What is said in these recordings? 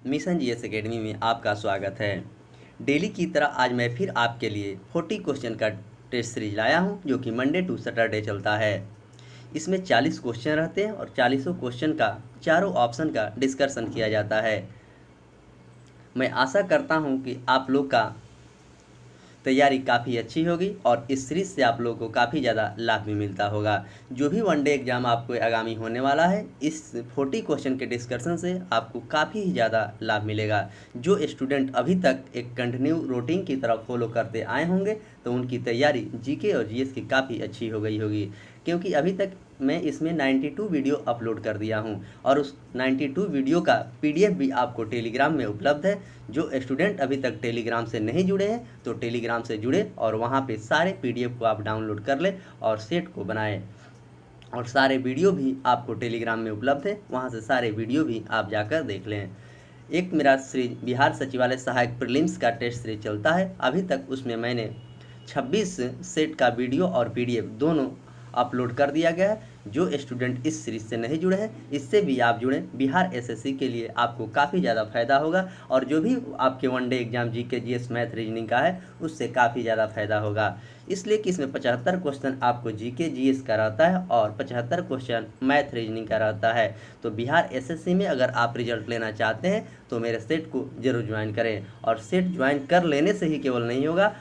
Mission GS academy में आपका स्वागत है। डेली की तरह आज मैं फिर आपके लिए 40 क्वेश्चन का टेस्ट सीरीज लाया हूं, जो कि मंडे टू सैटरडे चलता है। इसमें 40 क्वेश्चन रहते हैं और 40 क्वेश्चन का चारों ऑप्शन का डिस्कशन किया जाता है। मैं आशा करता हूं कि आप लोग का तैयारी काफ़ी अच्छी होगी और इस सीरीज से आप लोगों को काफ़ी ज़्यादा लाभ भी मिलता होगा। जो भी वनडे एग्ज़ाम आपको आगामी होने वाला है, इस 40 क्वेश्चन के डिस्कशन से आपको काफ़ी ज़्यादा लाभ मिलेगा। जो स्टूडेंट अभी तक एक कंटिन्यू रूटीन की तरफ फॉलो करते आए होंगे, तो उनकी तैयारी जीके और जीएस की काफ़ी अच्छी हो गई होगी, क्योंकि अभी तक मैं इसमें 92 वीडियो अपलोड कर दिया हूं और उस 92 वीडियो का पीडीएफ भी आपको टेलीग्राम में उपलब्ध है। जो स्टूडेंट अभी तक टेलीग्राम से नहीं जुड़े हैं, तो टेलीग्राम से जुड़े और वहां पे सारे पीडीएफ को आप डाउनलोड कर लें और सेट को बनाएं। और सारे वीडियो भी आपको टेलीग्राम में उपलब्ध है, वहां से सारे वीडियो भी आप जाकर देख लें। एक मेरा सीरीज बिहार सचिवालय सहायक प्रीलिम्स का टेस्ट सीरीज चलता है। अभी तक उसमें मैंने 26 सेट का वीडियो और पीडीएफ दोनों अपलोड कर दिया गया है। जो स्टूडेंट इस सीरीज से नहीं जुड़े हैं, इससे भी आप जुड़ें। बिहार एसएससी के लिए आपको काफ़ी ज़्यादा फायदा होगा और जो भी आपके one day exam GK GS math reasoning का है, उससे काफ़ी ज़्यादा फायदा होगा। इसलिए कि इसमें 75 क्वेश्चन आपको जीके जीएस का रहता है और 75 क्वेश्चन मैथ रीजनिंग का रहता है। तो बिहार एसएससी में अगर आप रिजल्ट लेना चाहते हैं, तो मेरे सेट को जरूर ज्वाइन करें। और सेट ज्वाइन कर लेने से ही केवल नहीं होगा,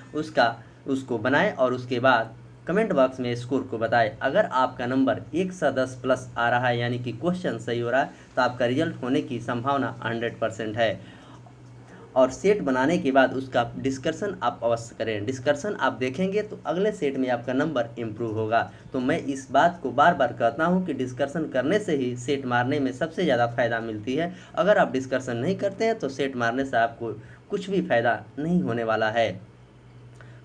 उसको बनाएं और उसके बाद कमेंट बॉक्स में स्कोर को बताएं। अगर आपका नंबर 110 प्लस आ रहा है, यानी कि क्वेश्चन सही हो रहा है, तो आपका रिजल्ट होने की संभावना 100% है। और सेट बनाने के बाद उसका डिस्कशन आप अवश्य करें। डिस्कशन आप देखेंगे तो अगले सेट में आपका नंबर इम्प्रूव होगा। तो मैं इस बात को बार बार कहता हूं कि डिस्कशन करने से ही सेट मारने में सबसे ज़्यादा फायदा मिलती है। अगर आप डिस्कशन नहीं करते हैं, तो सेट मारने से आपको कुछ भी फायदा नहीं होने वाला है।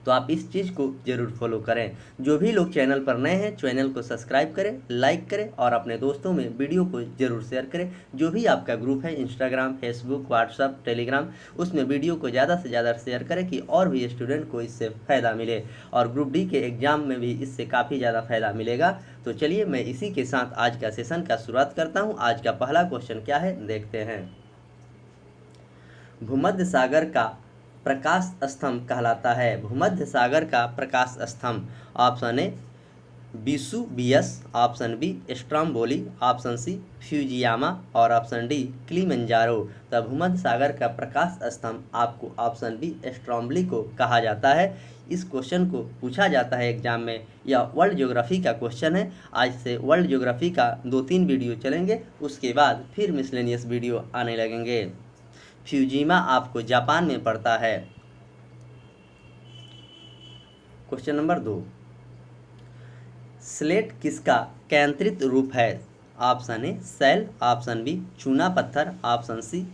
तो आप इस चीज़ को जरूर फॉलो करें। जो भी लोग चैनल पर नए हैं, चैनल को सब्सक्राइब करें, लाइक करें और अपने दोस्तों में वीडियो को जरूर शेयर करें। जो भी आपका ग्रुप है, इंस्टाग्राम, फेसबुक, व्हाट्सअप, टेलीग्राम, उसमें वीडियो को ज़्यादा से ज़्यादा शेयर करें कि और भी स्टूडेंट को इससे फ़ायदा मिले और ग्रुप डी के एग्ज़ाम में भी इससे काफ़ी ज़्यादा फ़ायदा मिलेगा। तो चलिए मैं इसी के साथ आज का सेशन का शुरुआत करता हूँ। आज का पहला क्वेश्चन क्या है, देखते हैं। भूमध्य सागर का प्रकाश स्तंभ कहलाता है। भूमध्य सागर का प्रकाश स्तंभ, option A Vesuvius, option B Stromboli, option C Fujiyama और ऑप्शन डी किलिमंजारो। तो भूमध्य सागर का प्रकाश स्तंभ आपको ऑप्शन बी स्ट्रोम्बोली को कहा जाता है। इस क्वेश्चन को पूछा जाता है एग्जाम में। यह वर्ल्ड ज्योग्राफी का क्वेश्चन है। आज से वर्ल्ड ज्योग्राफी का 2-3 वीडियो चलेंगे, उसके बाद फिर मिसलेनियस वीडियो आने लगेंगे। फ्यूजिमा आपको जापान में पड़ता है। क्वेश्चन नंबर 2, स्लेट किसका केंद्रित रूप है? Option A shale, option B चूना पत्थर, ऑप्शन सी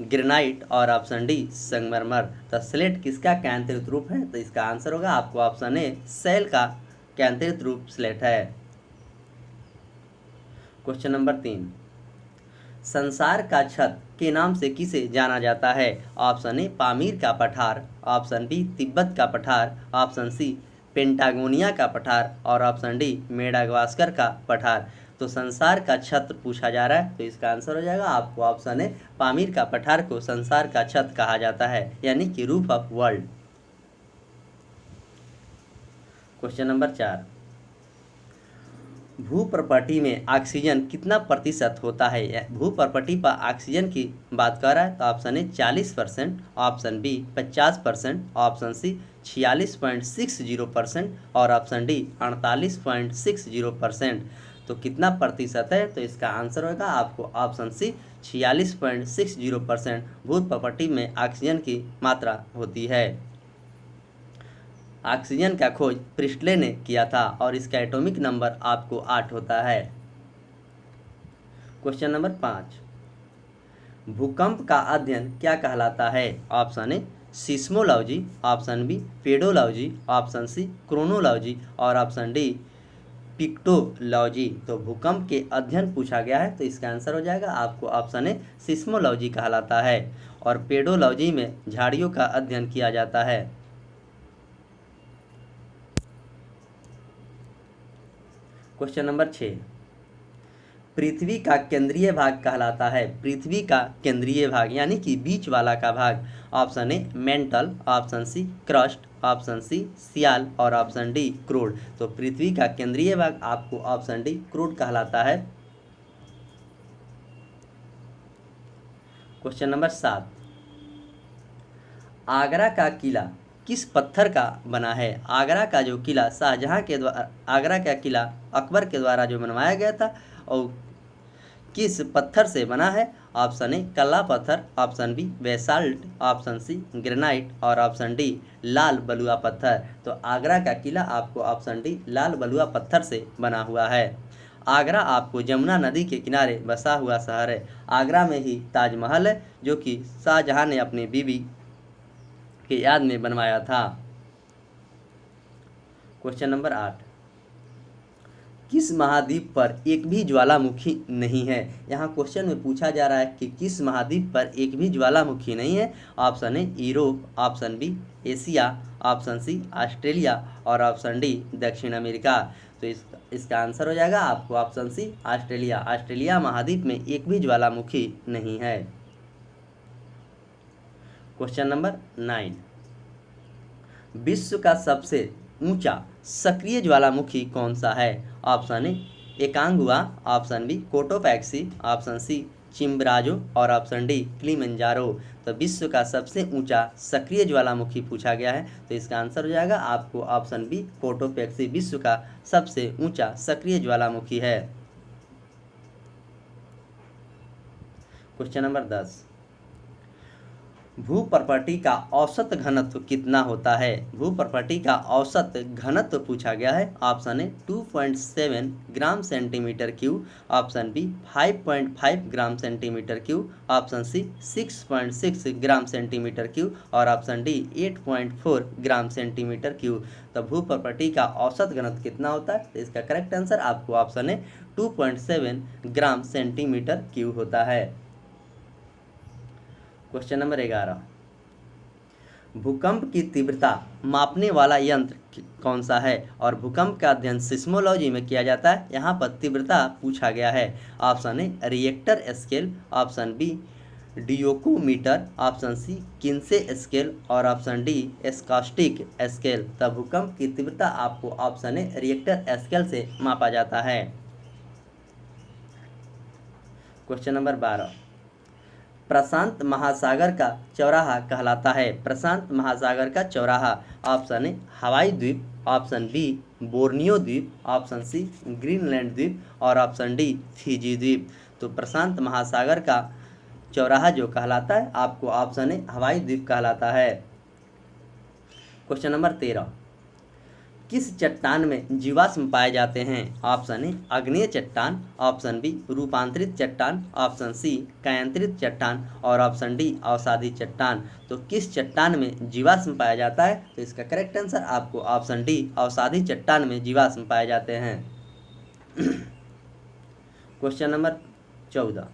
ग्रेनाइट और ऑप्शन डी संगमरमर। तो स्लेट किसका केंद्रित रूप है? तो इसका आंसर होगा आपको ऑप्शन ए सैल का केंद्रित रूप स्लेट है। क्वेश्चन नंबर 3, संसार का छत के नाम से किसे जाना जाता है? ऑप्शन ए पामीर का पठार, ऑप्शन बी तिब्बत का पठार, ऑप्शन सी पेंटागोनिया का पठार और ऑप्शन डी मेडागास्कर का पठार। तो संसार का छत पूछा जा रहा है, तो इसका आंसर हो जाएगा आपको ऑप्शन ए पामीर का पठार को संसार का छत कहा जाता है, यानी कि roof of world. Question number 4, भूप्रपटी में ऑक्सीजन कितना प्रतिशत होता है? भूप्रपटी पर ऑक्सीजन की बात कर रहा है, तो option A 40%, option B 50%, option C 46.60% और ऑप्शन डी 48.60%। तो कितना प्रतिशत है? तो इसका आंसर होगा आपको ऑप्शन सी 46.60% भूप्रपटी में ऑक्सीजन की मात्रा होती है। ऑक्सीजन का खोज प्रिस्टले ने किया था और इसका एटॉमिक नंबर आपको 8 होता है। क्वेश्चन नंबर 5, भूकंप का अध्ययन क्या कहलाता है? Option A seismology, option B pedology, option C chronology और ऑप्शन डी पिक्टोलॉजी। तो भूकंप के अध्ययन पूछा गया है, तो इसका आंसर हो जाएगा आपको ऑप्शन ए सिस्मोलॉजी कहलाता है। और पेडोलॉजी में झाड़ियों का अध्ययन किया जाता है। क्वेश्चन नंबर 6, पृथ्वी का केंद्रीय भाग कहलाता है? पृथ्वी का केंद्रीय भाग यानी कि बीच वाला का भाग। Option A mantle, option C crust, option C sial और ऑप्शन डी क्रूड। तो पृथ्वी का केंद्रीय भाग आपको ऑप्शन डी क्रूड कहलाता है। क्वेश्चन नंबर 7, आगरा का किला किस पत्थर का बना है? आगरा का जो किला शाहजहां के द्वारा, आगरा का किला अकबर के द्वारा जो बनवाया गया था और किस पत्थर से बना है? ऑप्शन ए काला पत्थर, option B basalt, option C granite और ऑप्शन डी लाल बलुआ पत्थर। तो आगरा का किला आपको ऑप्शन डी लाल बलुआ पत्थर से बना हुआ है। आगरा आपको यमुना नदी के किनारे बसा हुआ शहर है। आगरा में ही ताजमहल है जो कि शाहजहां ने अपनी बीवी की याद में बनवाया था। क्वेश्चन नंबर 8, किस महाद्वीप पर एक भी ज्वालामुखी नहीं है? यहाँ क्वेश्चन में पूछा जा रहा है कि किस महाद्वीप पर एक भी ज्वालामुखी नहीं है। Option A Europe, option B Asia, option C Australia और ऑप्शन डी दक्षिण अमेरिका। तो इसका आंसर हो जाएगा आपको ऑप्शन सी ऑस्ट्रेलिया। ऑस्ट्रेलिया महाद्वीप में एक भी ज्वालामुखी नहीं है। क्वेश्चन नंबर 9, विश्व का सबसे ऊंचा सक्रिय ज्वालामुखी कौन सा है? Option A Aconcagua, option B Cotopaxi, option C Chimborazo और ऑप्शन डी किलिमंजारो। तो विश्व का सबसे ऊंचा सक्रिय ज्वालामुखी पूछा गया है, तो इसका आंसर हो जाएगा आपको ऑप्शन बी कोटोपैक्सी विश्व का सबसे ऊंचा सक्रिय ज्वालामुखी है। क्वेश्चन नंबर 10, भूपर्पटी का औसत घनत्व कितना होता है? भूपर्पटी का औसत घनत्व पूछा गया है। Option A 2.7 gram centimetre cube, option B 5.5 gram centimetre cube, option C 6.6 gram centimetre cube और option D 8.4 gram centimetre cube. तो भूपर्पटी का औसत घनत्व कितना होता है? तो इसका करेक्ट आंसर आपको option A 2.7 gram centimetre cube होता है। क्वेश्चन नंबर 11, भूकंप की तीव्रता मापने वाला यंत्र कौन सा है? और भूकंप का अध्ययन सिस्मोलॉजी में किया जाता है। यहाँ पर तीव्रता पूछा गया है। Option A Richter scale, option B डियोकोमीटर, ऑप्शन सी किन्से स्केल और ऑप्शन डी स्कॉस्टिक स्केल। तब भूकंप की तीव्रता आपको ऑप्शन ए रिएक्टर स्केल से मापा जाता है। क्वेश्चन नंबर 12, प्रशांत महासागर का चौराहा कहलाता है? प्रशांत महासागर का चौराहा ऑप्शन ए हवाई द्वीप, ऑप्शन बी बोर्नियो द्वीप, ऑप्शन सी ग्रीनलैंड द्वीप और ऑप्शन डी फिजी द्वीप। तो प्रशांत महासागर का चौराहा जो कहलाता है आपको ऑप्शन ए हवाई द्वीप कहलाता है। क्वेश्चन नंबर 13, किस चट्टान में जीवाश्म पाए जाते हैं? ऑप्शन ए आग्नेय चट्टान, ऑप्शन बी रूपांतरित चट्टान, ऑप्शन सी कायांतरित चट्टान और ऑप्शन डी अवसादी चट्टान। तो किस चट्टान में जीवाश्म पाया जाता है? तो इसका करेक्ट आंसर आपको ऑप्शन डी अवसादी चट्टान में जीवाश्म पाए जाते हैं। क्वेश्चन नंबर 14,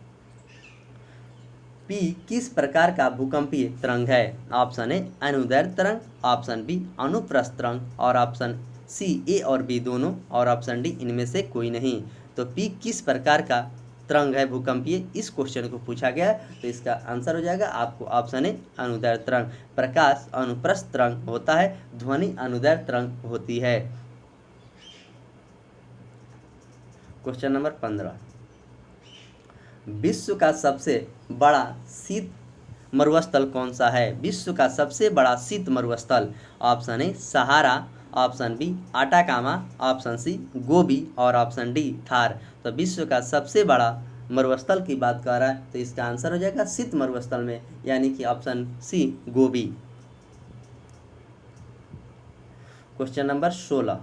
पी किस प्रकार का भूकंपीय तरंग है? ऑप्शन ए अनुदैर्ध्य तरंग, ऑप्शन बी अनुप्रस्थ तरंग और ऑप्शन सी ए और बी दोनों और ऑप्शन डी इनमें से कोई नहीं। तो पी किस प्रकार का तरंग है भूकंपीय, इस क्वेश्चन को पूछा गया है। तो इसका आंसर हो जाएगा आपको ऑप्शन ए अनुदैर्ध्य तरंग। प्रकाश अनुप्रस्थ तरंग होता है, ध्वनि अनुदैर्ध्य तरंग होती है। क्वेश्चन नंबर 15, विश्व का सबसे बड़ा शीत मरुस्थल कौन सा है? विश्व का सबसे बड़ा शीत मरुस्थल option A Sahara, option B Atacama, option C Gobi और ऑप्शन डी थार। तो विश्व का सबसे बड़ा मरुस्थल की बात कर रहा है, तो इसका आंसर हो जाएगा शीत मरुस्थल में, यानी कि ऑप्शन सी गोबी। क्वेश्चन नंबर 16,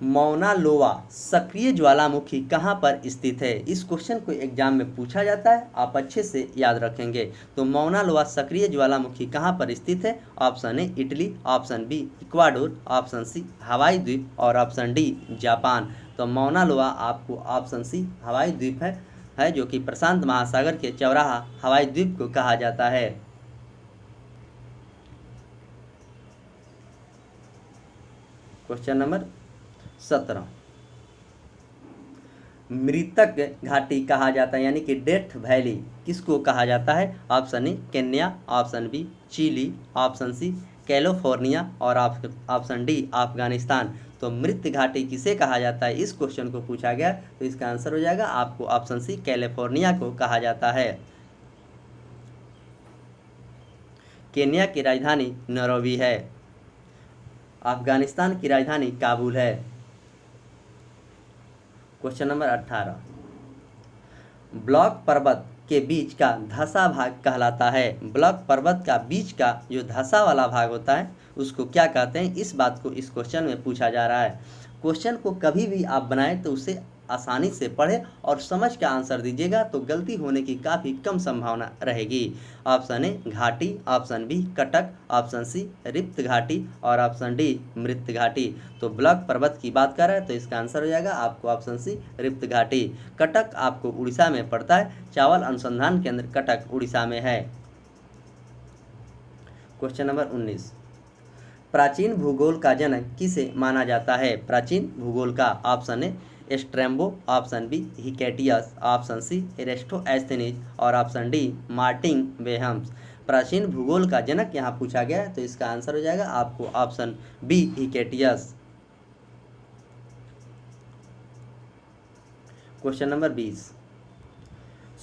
मौना लोआ सक्रिय ज्वालामुखी कहाँ पर स्थित है? इस क्वेश्चन को एग्जाम में पूछा जाता है, आप अच्छे से याद रखेंगे। तो मौना लोआ सक्रिय ज्वालामुखी कहाँ पर स्थित है? Option A Italy, option B Ecuador, option C Hawaii द्वीप और ऑप्शन डी जापान। तो मौना लोआ आपको ऑप्शन सी हवाई द्वीप है जो कि प्रशांत महासागर के चौराहा हवाई द्वीप को कहा जाता है। क्वेश्चन नंबर 17, मृतक घाटी कहा जाता है, यानी कि डेथ वैली किसको कहा जाता है? Option A Kenya, option B Chile, option C California और ऑप्शन डी अफगानिस्तान। तो मृत घाटी किसे कहा जाता है, इस क्वेश्चन को पूछा गया। तो इसका आंसर हो जाएगा आपको ऑप्शन सी कैलिफोर्निया को कहा जाता है। केन्या की राजधानी नैरोबी है। अफगानिस्तान की राजधानी काबुल है। क्वेश्चन नंबर 18, ब्लॉक पर्वत के बीच का धंसा भाग कहलाता है। ब्लॉक पर्वत का बीच का जो धंसा वाला भाग होता है उसको क्या कहते हैं, इस बात को इस क्वेश्चन में पूछा जा रहा है। क्वेश्चन को कभी भी आप बनाएं तो उसे आसानी से पढ़ें और समझ के आंसर दीजिएगा, तो गलती होने की काफ़ी कम संभावना रहेगी। ऑप्शन ए घाटी, ऑप्शन बी कटक, ऑप्शन सी रिफ्त घाटी और ऑप्शन डी मृत घाटी। तो ब्लॉक पर्वत की बात कर रहे हैं तो इसका आंसर हो जाएगा आपको ऑप्शन सी रिफ्त घाटी। कटक आपको उड़ीसा में पड़ता है। चावल अनुसंधान केंद्र कटक उड़ीसा में है। क्वेश्चन नंबर 19, प्राचीन भूगोल का जनक किसे माना जाता है? प्राचीन भूगोल का option A Strabo, option B Hecataeus, option C Eratosthenes और ऑप्शन डी मार्टिन बेहम्स। प्राचीन भूगोल का जनक यहाँ पूछा गया है तो इसका आंसर हो जाएगा आपको ऑप्शन बी हिकेटियस। क्वेश्चन नंबर 20,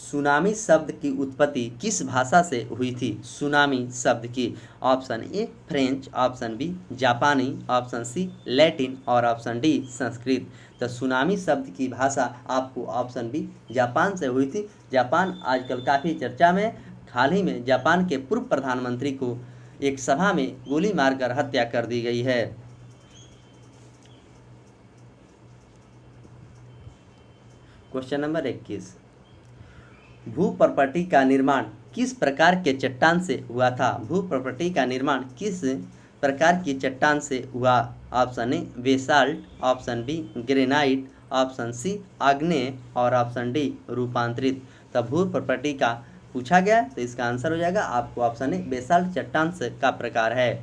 सुनामी शब्द की उत्पत्ति किस भाषा से हुई थी? सुनामी शब्द की option A French, option B जापानी, ऑप्शन सी लैटिन और ऑप्शन डी संस्कृत। तो सुनामी शब्द की भाषा आपको ऑप्शन बी जापान से हुई थी। जापान आजकल काफ़ी चर्चा में। हाल ही में जापान के पूर्व प्रधानमंत्री को एक सभा में गोली मारकर हत्या कर दी गई है। क्वेश्चन नंबर 21, भू प्रॉपर्टी का निर्माण किस प्रकार के चट्टान से हुआ था? भू प्रॉपर्टी का निर्माण किस प्रकार की चट्टान से हुआ? Option A basalt, option B granite, option C आग्नेय और ऑप्शन डी रूपांतरित। तो भू प्रॉपर्टी का पूछा गया तो इसका आंसर हो जाएगा आपको ऑप्शन ए बेसाल्ट चट्टान से का प्रकार है।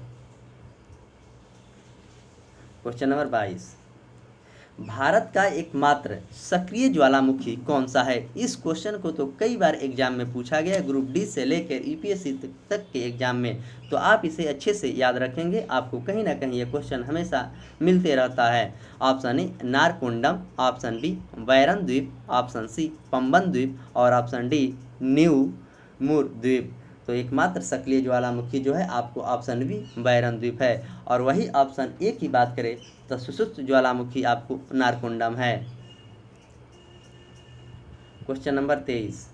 क्वेश्चन नंबर 22, भारत का एकमात्र सक्रिय ज्वालामुखी कौन सा है? इस क्वेश्चन को तो कई बार एग्जाम में पूछा गया, ग्रुप डी से लेकर यूपीएससी तक के एग्जाम में। तो आप इसे अच्छे से याद रखेंगे, आपको कहीं ना कहीं ये क्वेश्चन हमेशा मिलते रहता है। Option A Narcondam, option B Barren द्वीप, ऑप्शन सी पंबन द्वीप और ऑप्शन डी न्यू मूर द्वीप। तो एकमात्र सक्रिय ज्वालामुखी जो है आपको ऑप्शन बी बैरन द्वीप है। और वही ऑप्शन ए की बात करें तो सुषुप्त ज्वालामुखी आपको नारकोंडम है। क्वेश्चन नंबर 23,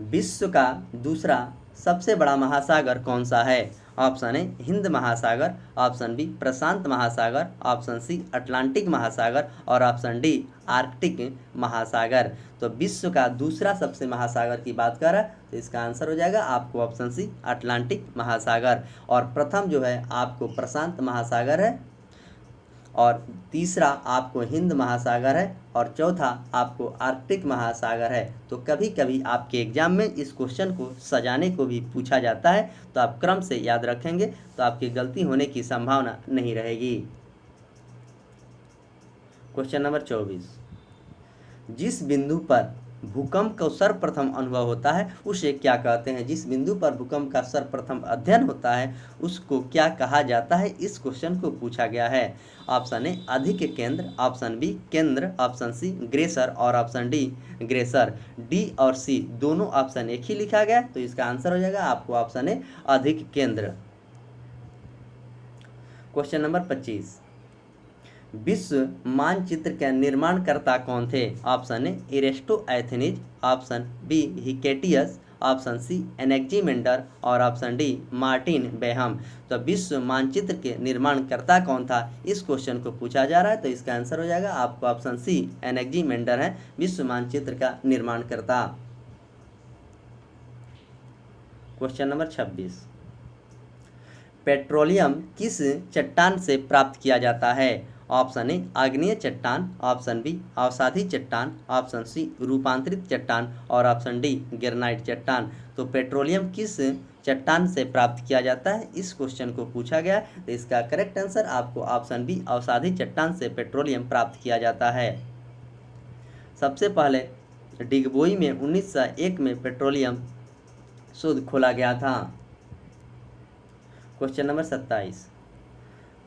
विश्व का दूसरा सबसे बड़ा महासागर कौन सा है? ऑप्शन ए हिंद महासागर, ऑप्शन बी प्रशांत महासागर, ऑप्शन सी अटलांटिक महासागर और ऑप्शन डी आर्कटिक महासागर। तो विश्व का दूसरा सबसे महासागर की बात कर रहा है तो इसका आंसर हो जाएगा आपको ऑप्शन सी अटलांटिक महासागर। और प्रथम जो है आपको प्रशांत महासागर है और तीसरा आपको हिंद महासागर है और चौथा आपको आर्कटिक महासागर है। तो कभी कभी आपके एग्जाम में इस क्वेश्चन को सजाने को भी पूछा जाता है, तो आप क्रम से याद रखेंगे तो आपकी गलती होने की संभावना नहीं रहेगी। क्वेश्चन नंबर 24, जिस बिंदु पर भूकंप का सर्वप्रथम अनुभव होता है उसे क्या कहते हैं? जिस बिंदु पर भूकंप का सर्वप्रथम अध्ययन होता है उसको क्या कहा जाता है? इस क्वेश्चन को पूछा गया है। ऑप्शन ए अधिक केंद्र, ऑप्शन बी केंद्र, ऑप्शन सी ग्रेसर और ऑप्शन डी ग्रेसर। डी और सी दोनों ऑप्शन एक ही लिखा गया तो इसका आंसर हो जाएगा आपको ऑप्शन ए अधिक केंद्र। क्वेश्चन नंबर 25, विश्व मानचित्र के निर्माणकर्ता कौन थे? Option A Eratosthenes, option B Hecataeus, option C Anaximander और ऑप्शन डी मार्टिन बेहम। तो विश्व मानचित्र के निर्माणकर्ता कौन था, इस क्वेश्चन को पूछा जा रहा है तो इसका आंसर हो जाएगा आपको ऑप्शन सी एनेक्जीमेंडर है विश्व मानचित्र का निर्माणकर्ता। क्वेश्चन नंबर 26, पेट्रोलियम किस चट्टान से प्राप्त किया जाता है? ऑप्शन ए आग्नेय चट्टान, ऑप्शन बी अवसादी चट्टान, ऑप्शन सी रूपांतरित चट्टान और ऑप्शन डी ग्रेनाइट चट्टान। तो पेट्रोलियम किस चट्टान से प्राप्त किया जाता है, इस क्वेश्चन को पूछा गया तो इसका करेक्ट आंसर आपको ऑप्शन बी अवसादी चट्टान से पेट्रोलियम प्राप्त किया जाता है। सबसे पहले डिगबोई में 1901 में पेट्रोलियम शोध खोला गया था। क्वेश्चन नंबर 27,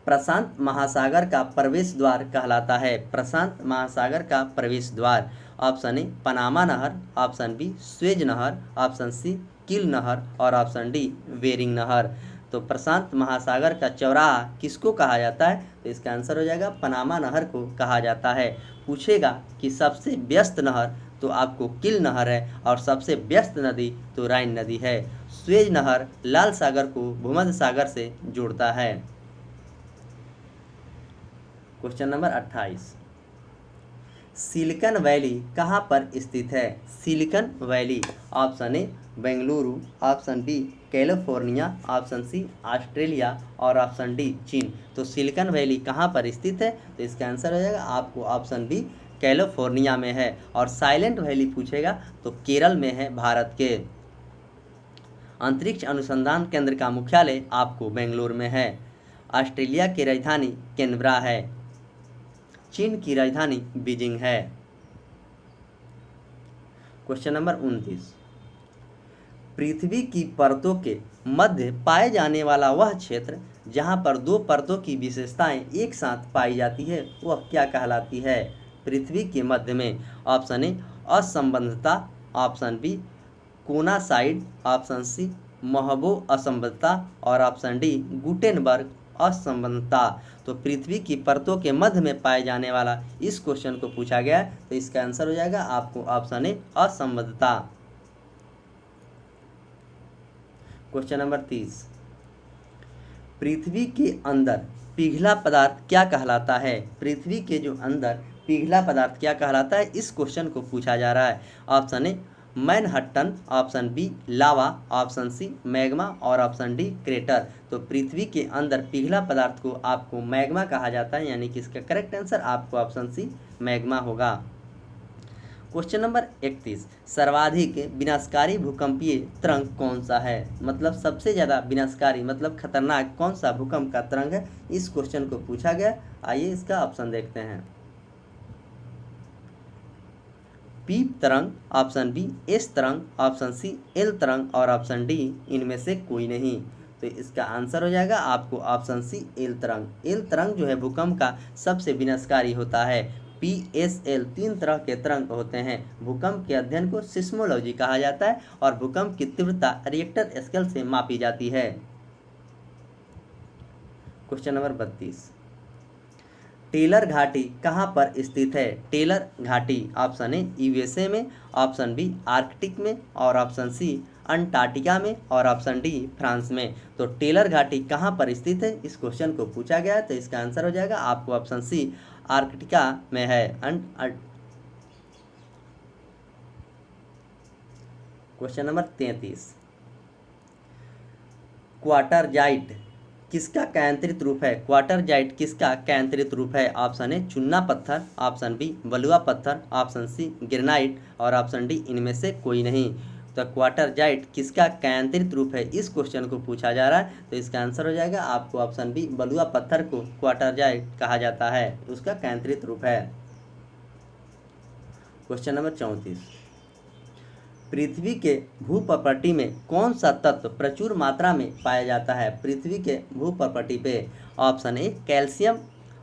प्रशांत महासागर का प्रवेश द्वार कहलाता है। प्रशांत महासागर का प्रवेश द्वार, ऑप्शन ए पनामा नहर, ऑप्शन बी स्वेज नहर, ऑप्शन सी किल नहर और ऑप्शन डी बेरिंग नहर। तो प्रशांत महासागर का चौराहा किसको कहा जाता है? तो इसका आंसर हो जाएगा पनामा नहर को कहा जाता है। पूछेगा कि सबसे व्यस्त नहर, तो आपको किल नहर है, और सबसे व्यस्त नदी तो राइन नदी है। स्वेज नहर लाल सागर को भूमध्य सागर से जोड़ता है। क्वेश्चन नंबर 28, सिलिकॉन वैली कहाँ पर स्थित है? Silicon valley, option A Bengaluru, option B California, option C Australia और ऑप्शन डी चीन। तो सिलिकॉन वैली कहाँ पर स्थित है? तो इसका आंसर हो जाएगा आपको ऑप्शन बी कैलिफोर्निया में है। और साइलेंट वैली पूछेगा तो केरल में है भारत के। अंतरिक्ष अनुसंधान केंद्र का मुख्यालय आपको बेंगलुरु में है। ऑस्ट्रेलिया की राजधानी कैनबरा है। चीन की राजधानी बीजिंग है। क्वेश्चन नंबर 29, पृथ्वी की परतों के मध्य पाए जाने वाला वह क्षेत्र जहां पर दो परतों की विशेषताएं एक साथ पाई जाती है वह क्या कहलाती है? पृथ्वी के मध्य में, ऑप्शन ए असंबद्धता, ऑप्शन बी कोनासाइड, ऑप्शन सी महबो असंबद्धता और ऑप्शन डी गुटेनबर्ग असंबद्धता। तो पृथ्वी की परतों के मध्य में पाए जाने वाला इस क्वेश्चन को पूछा गया है, तो इसका आंसर हो जाएगा आपको ऑप्शन ए असंबद्धता। क्वेश्चन नंबर 30, पृथ्वी के अंदर पिघला पदार्थ क्या कहलाता है? पृथ्वी के जो अंदर पिघला पदार्थ क्या कहलाता है, इस क्वेश्चन को पूछा जा रहा है। Option A Manhattan, option B lava, option C magma और ऑप्शन डी क्रेटर। तो पृथ्वी के अंदर पिघला पदार्थ को आपको मैग्मा कहा जाता है, यानी कि इसका करेक्ट आंसर आपको ऑप्शन सी मैग्मा होगा। क्वेश्चन नंबर 31, सर्वाधिक विनाशकारी भूकंपीय तरंग कौन सा है? मतलब सबसे ज़्यादा विनाशकारी मतलब खतरनाक कौन सा भूकंप का तरंग है, इस क्वेश्चन को पूछा गया। आइए इसका ऑप्शन देखते हैं। पी तरंग, ऑप्शन बी एस तरंग, ऑप्शन सी एल तरंग और ऑप्शन डी इनमें से कोई नहीं। तो इसका आंसर हो जाएगा आपको ऑप्शन सी एल तरंग। एल तरंग जो है भूकंप का सबसे विनाशकारी होता है। PSL 3 तरह के तरंग होते हैं। भूकंप के अध्ययन को सिस्मोलॉजी कहा जाता है और भूकंप की तीव्रता रिएक्टर स्केल से मापी जाती है। क्वेश्चन नंबर 32, टेलर घाटी कहाँ पर स्थित है? टेलर घाटी, ऑप्शन ए USA में, ऑप्शन बी आर्कटिक में और ऑप्शन सी अंटार्कटिका में और ऑप्शन डी फ्रांस में। तो टेलर घाटी कहाँ पर स्थित है, इस क्वेश्चन को पूछा गया है, तो इसका आंसर हो जाएगा आपको ऑप्शन सी आर्कटिका में है। क्वेश्चन नंबर 33, क्वार्टरजाइट किसका कैंत्रित रूप है? क्वार्टरजाइट किसका कैंत्रित रूप है? ऑप्शन ए चुन्ना पत्थर, ऑप्शन बी बलुआ पत्थर, ऑप्शन सी ग्रेनाइट और ऑप्शन डी इनमें से कोई नहीं। तो क्वार्टरजाइट किसका कैंत्रित रूप है, इस क्वेश्चन को पूछा जा रहा है, तो इसका आंसर हो जाएगा आपको ऑप्शन बी बलुआ पत्थर को क्वार्टरजाइट कहा जाता है, उसका कैंत्रित रूप है। क्वेश्चन नंबर 34, पृथ्वी के भूप्रपटी में कौन सा तत्व प्रचुर मात्रा में पाया जाता है? पृथ्वी के भूप्रपटी पे, option A calcium,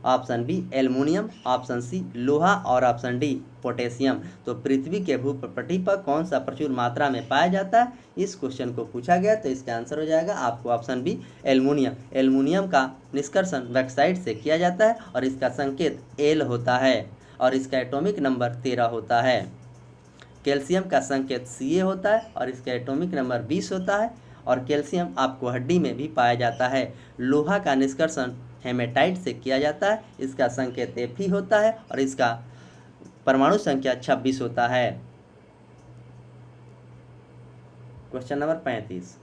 option B aluminium, option C लोहा और ऑप्शन डी पोटेशियम। तो पृथ्वी के भूप्रपटी पर कौन सा प्रचुर मात्रा में पाया जाता है, इस क्वेश्चन को पूछा गया, तो इसका आंसर हो जाएगा आपको ऑप्शन बी एल्युमिनियम। एल्युमिनियम का निष्कर्षण बैक्साइड से किया जाता है और इसका संकेत एल होता है और इसका एटॉमिक नंबर 13 होता है। कैल्शियम का संकेत Ca होता है और इसका एटॉमिक नंबर 20 होता है और कैल्शियम आपको हड्डी में भी पाया जाता है। लोहा का निष्कर्षण हेमेटाइट से किया जाता है, इसका संकेत Fe होता है और इसका परमाणु संख्या 26 होता है। क्वेश्चन नंबर 35,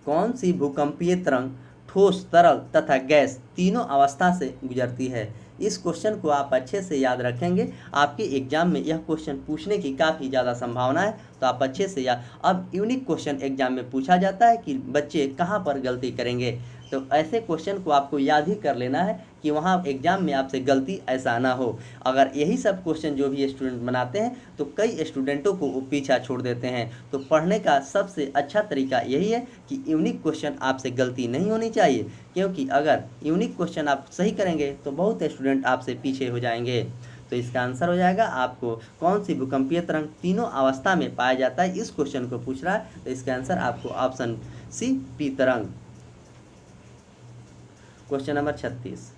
कौन सी भूकंपीय तरंग ठोस, तरल तथा गैस तीनों अवस्था से गुजरती है? इस क्वेश्चन को आप अच्छे से याद रखेंगे, आपके एग्जाम में यह क्वेश्चन पूछने की काफ़ी ज़्यादा संभावना है, तो आप अच्छे से याद। अब यूनिक क्वेश्चन एग्जाम में पूछा जाता है कि बच्चे कहाँ पर गलती करेंगे, तो ऐसे क्वेश्चन को आपको याद ही कर लेना है कि वहाँ एग्जाम में आपसे गलती ऐसा ना हो। अगर यही सब क्वेश्चन जो भी स्टूडेंट बनाते हैं तो कई स्टूडेंटों को वो पीछा छोड़ देते हैं। तो पढ़ने का सबसे अच्छा तरीका यही है कि यूनिक क्वेश्चन आपसे गलती नहीं होनी चाहिए, क्योंकि अगर यूनिक क्वेश्चन आप सही करेंगे तो बहुत स्टूडेंट आपसे पीछे हो जाएंगे। तो इसका आंसर हो जाएगा आपको कौन सी भूकंपीय तरंग तीनों अवस्था में पाया जाता है, इस क्वेश्चन को पूछ रहा है। तो इसका आंसर आपको ऑप्शन सी पी तरंग। क्वेश्चन नंबर 36,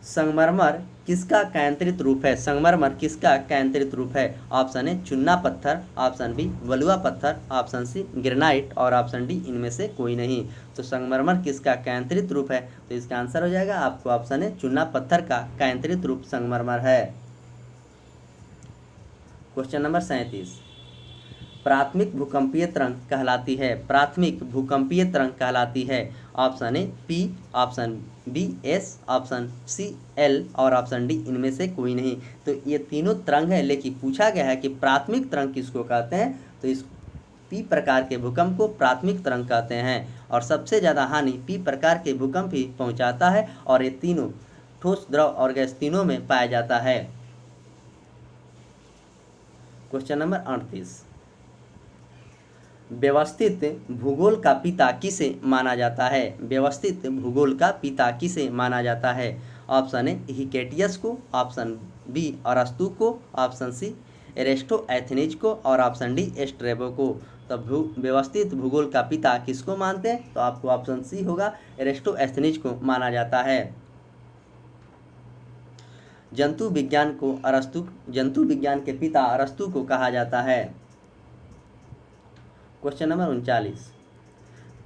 संगमरमर किसका कैंत्रित रूप है? संगमरमर किसका कैंत्रित रूप है? ऑप्शन ए चुन्ना पत्थर, ऑप्शन बी बलुआ पत्थर, ऑप्शन सी ग्रेनाइट और ऑप्शन डी इनमें से कोई नहीं। तो संगमरमर किसका कैंत्रित रूप है? तो इसका आंसर हो जाएगा आपको ऑप्शन ए चुन्ना पत्थर का कैंत्रित रूप संगमरमर है। क्वेश्चन नंबर 37, प्राथमिक भूकंपीय तरंग कहलाती है? प्राथमिक भूकंपीय तरंग कहलाती है option A P, option B S, option C L और ऑप्शन डी इनमें से कोई नहीं। तो ये तीनों तरंग है, लेकिन पूछा गया है कि प्राथमिक तरंग किसको कहते हैं? तो इस पी प्रकार के भूकंप को प्राथमिक तरंग कहते हैं, और सबसे ज़्यादा हानि पी प्रकार के भूकंप ही पहुंचाता है, और ये तीनों ठोस, द्रव और गैस तीनों में पाया जाता है। क्वेश्चन नंबर 38, व्यवस्थित भूगोल का पिता किसे माना जाता है? व्यवस्थित भूगोल का पिता किसे माना जाता है? ऑप्शन ए हिकेटियस को, ऑप्शन बी अरस्तु को, ऑप्शन सी एरिस्टोएथेनीज को और ऑप्शन डी स्ट्रैबो को। तो व्यवस्थित भूगोल का पिता किसको मानते हैं? तो आपको ऑप्शन सी होगा, एरिस्टोएथेनीज को माना जाता है। जंतु विज्ञान के पिता अरस्तु को कहा जाता है। क्वेश्चन नंबर 39,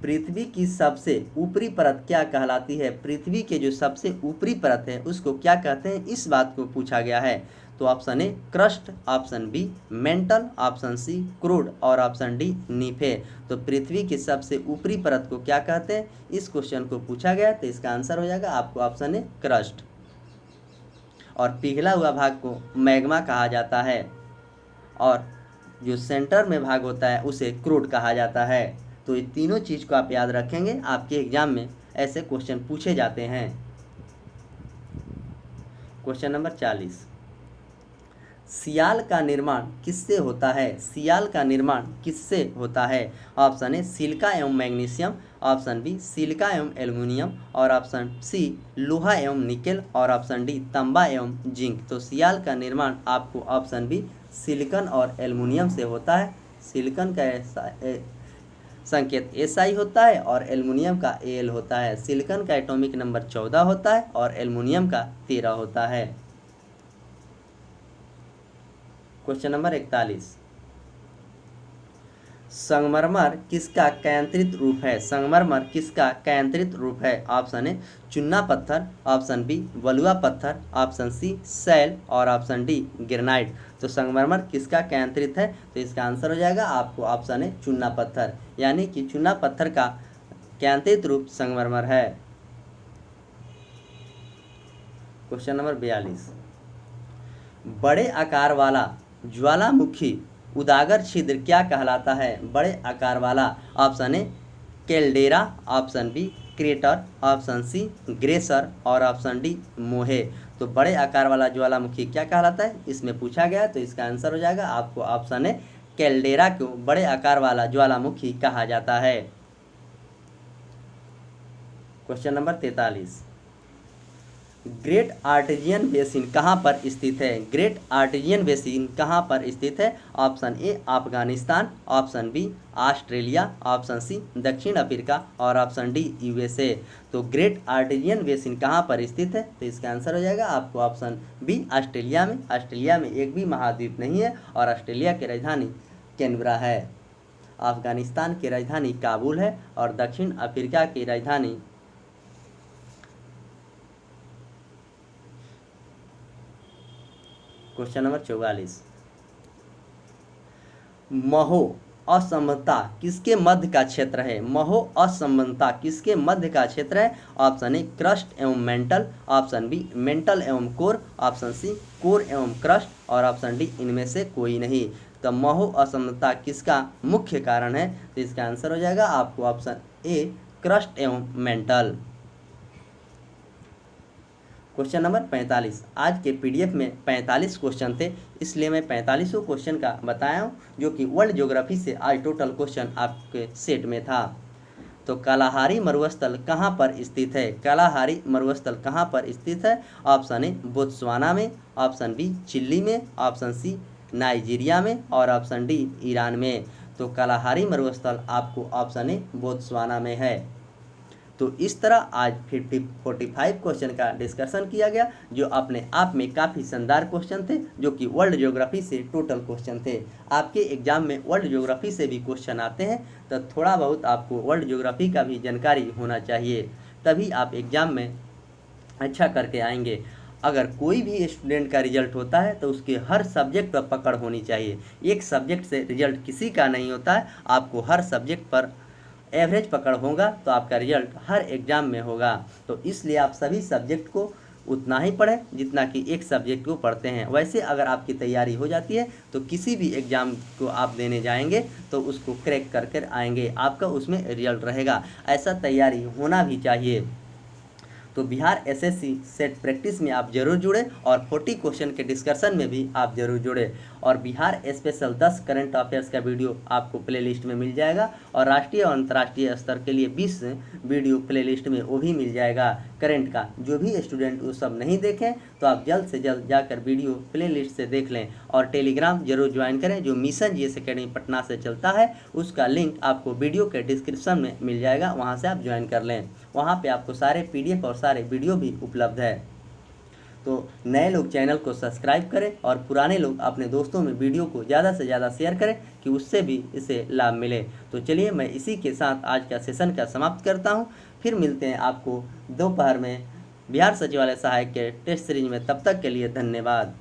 पृथ्वी की सबसे ऊपरी परत क्या कहलाती है? पृथ्वी के जो सबसे ऊपरी परत है उसको क्या कहते हैं, इस बात को पूछा गया है। तो option A crust, option B mantle, option C crude और ऑप्शन डी नीफे। तो पृथ्वी की सबसे ऊपरी परत को क्या कहते हैं, इस क्वेश्चन को पूछा गया। तो इसका आंसर हो जाएगा आपको ऑप्शन ए क्रस्ट, और पिघला हुआ भाग को मैग्मा कहा जाता है, और जो सेंटर में भाग होता है उसे क्रूड कहा जाता है। तो ये तीनों चीज़ को आप याद रखेंगे, आपके एग्जाम में ऐसे क्वेश्चन पूछे जाते हैं। क्वेश्चन नंबर 40, सियाल का निर्माण किससे होता है? सियाल का निर्माण किससे होता है? ऑप्शन ए सिलिका एवं मैग्नीशियम, ऑप्शन बी सिलिका एवं एल्युमिनियम और ऑप्शन सी लोहा एवं निकेल और ऑप्शन डी तांबा एवं जिंक। तो सियाल का निर्माण आपको ऑप्शन बी सिलिकॉन और एल्युमिनियम से होता है। सिलिकॉन का संकेत SI होता है और एल्युमिनियम का Al होता है। सिलिकॉन का एटॉमिक नंबर 14 होता है और एल्युमिनियम का 13 होता है। क्वेश्चन नंबर 41, संगमरमर किसका कैंत्रित रूप है? संगमरमर किसका कैंत्रित रूप है? ऑप्शन ए चुन्ना पत्थर, ऑप्शन बी बलुआ पत्थर, ऑप्शन सी सैल और ऑप्शन डी ग्रेनाइट। तो संगमरमर किसका कैंत्रित है? तो इसका आंसर हो जाएगा आपको ऑप्शन ए चुन्ना पत्थर, यानी कि चुन्ना पत्थर का कैंत्रित रूप संगमरमर है। क्वेश्चन नंबर 42, बड़े आकार वाला ज्वालामुखी उदागर छिद्र क्या कहलाता है? बड़े आकार वाला, option A caldera, option B crater, option C ग्रेसर और ऑप्शन डी मोहे। तो बड़े आकार वाला ज्वालामुखी क्या कहलाता है, इसमें पूछा गया है। तो इसका आंसर हो जाएगा आपको ऑप्शन ए कैल्डेरा को बड़े आकार वाला ज्वालामुखी कहा जाता है। Question number 43, great artesian basin कहाँ पर स्थित है? ग्रेट आर्टेजियन बेसिन कहाँ पर स्थित है? Option A Afghanistan, option B Australia, option C दक्षिण अफ्रीका और ऑप्शन डी USA। तो ग्रेट आर्टेजियन बेसिन कहाँ पर स्थित है? तो इसका आंसर हो जाएगा आपको ऑप्शन बी ऑस्ट्रेलिया में। ऑस्ट्रेलिया में एक भी महाद्वीप नहीं है और ऑस्ट्रेलिया की राजधानी कैनबरा है। अफगानिस्तान की राजधानी काबुल है और दक्षिण अफ्रीका की राजधानी क्वेश्चन नंबर 44, महो असमता किसके मध्य का क्षेत्र है? महो असमता किसके मध्य का क्षेत्र है? ऑप्शन ए क्रस्ट एवं मेंटल, ऑप्शन बी मेंटल एवं कोर, ऑप्शन सी कोर एवं क्रस्ट और ऑप्शन डी इनमें से कोई नहीं। तो महो असमता किसका मुख्य कारण है? तो इसका आंसर हो जाएगा आपको ऑप्शन ए क्रस्ट एवं मेंटल। Question number 45। आज के पीडीएफ में 45 क्वेश्चन थे, इसलिए मैं 45 क्वेश्चन का बताया हूँ, जो कि वर्ल्ड ज्योग्राफी से आज टोटल क्वेश्चन आपके सेट में था। तो कालाहारी मरुस्थल कहाँ पर स्थित है? कालाहारी मरुस्थल कहाँ पर स्थित है? ऑप्शन ए बोत्सवाना में, ऑप्शन बी चिली में, ऑप्शन सी नाइजीरिया में और ऑप्शन डी ईरान में। तो कालाहारी मरुस्थल आपको ऑप्शन ए बोत्सवाना में है। तो इस तरह आज 45 क्वेश्चन का डिस्कशन किया गया, जो अपने आप में काफ़ी शानदार क्वेश्चन थे, जो कि वर्ल्ड ज्योग्राफी से टोटल क्वेश्चन थे। आपके एग्जाम में वर्ल्ड ज्योग्राफी से भी क्वेश्चन आते हैं, तो थोड़ा बहुत आपको वर्ल्ड ज्योग्राफी का भी जानकारी होना चाहिए, तभी आप एग्ज़ाम में अच्छा करके आएंगे। अगर कोई भी स्टूडेंट का रिजल्ट होता है तो उसके हर सब्जेक्ट पर पकड़ होनी चाहिए। एक सब्जेक्ट से रिजल्ट किसी का नहीं होता है, आपको हर सब्जेक्ट पर एवरेज पकड़ होगा तो आपका रिजल्ट हर एग्ज़ाम में होगा। तो इसलिए आप सभी सब्जेक्ट को उतना ही पढ़ें जितना कि एक सब्जेक्ट को पढ़ते हैं। वैसे अगर आपकी तैयारी हो जाती है तो किसी भी एग्ज़ाम को आप देने जाएंगे तो उसको क्रैक कर कर आएंगे, आपका उसमें रिजल्ट रहेगा। ऐसा तैयारी होना भी चाहिए। तो बिहार एसएससी सेट प्रैक्टिस में आप जरूर जुड़े और 40 क्वेश्चन के डिस्कशन में भी आप जरूर जुड़े। और बिहार स्पेशल 10 करंट अफेयर्स का वीडियो आपको प्लेलिस्ट में मिल जाएगा, और राष्ट्रीय और अंतर्राष्ट्रीय स्तर के लिए 20 वीडियो प्लेलिस्ट में वो भी मिल जाएगा करंट का। जो भी स्टूडेंट वो सब नहीं देखें तो आप जल्द से जल्द जाकर वीडियो प्लेलिस्ट से देख लें। और टेलीग्राम जरूर ज्वाइन करें, जो मिशन जीएस एकेडमी पटना से चलता है, उसका लिंक आपको वीडियो के डिस्क्रिप्शन में मिल जाएगा, वहाँ से आप ज्वाइन कर लें। वहाँ पे आपको सारे पीडीएफ और सारे वीडियो भी उपलब्ध है। तो नए लोग चैनल को सब्सक्राइब करें और पुराने लोग अपने दोस्तों में वीडियो को ज़्यादा से ज़्यादा शेयर करें कि उससे भी इसे लाभ मिले। तो चलिए मैं इसी के साथ आज का सेशन का समाप्त करता हूँ। फिर मिलते हैं आपको दोपहर में बिहार सचिवालय सहायक के टेस्ट सीरीज में। तब तक के लिए धन्यवाद।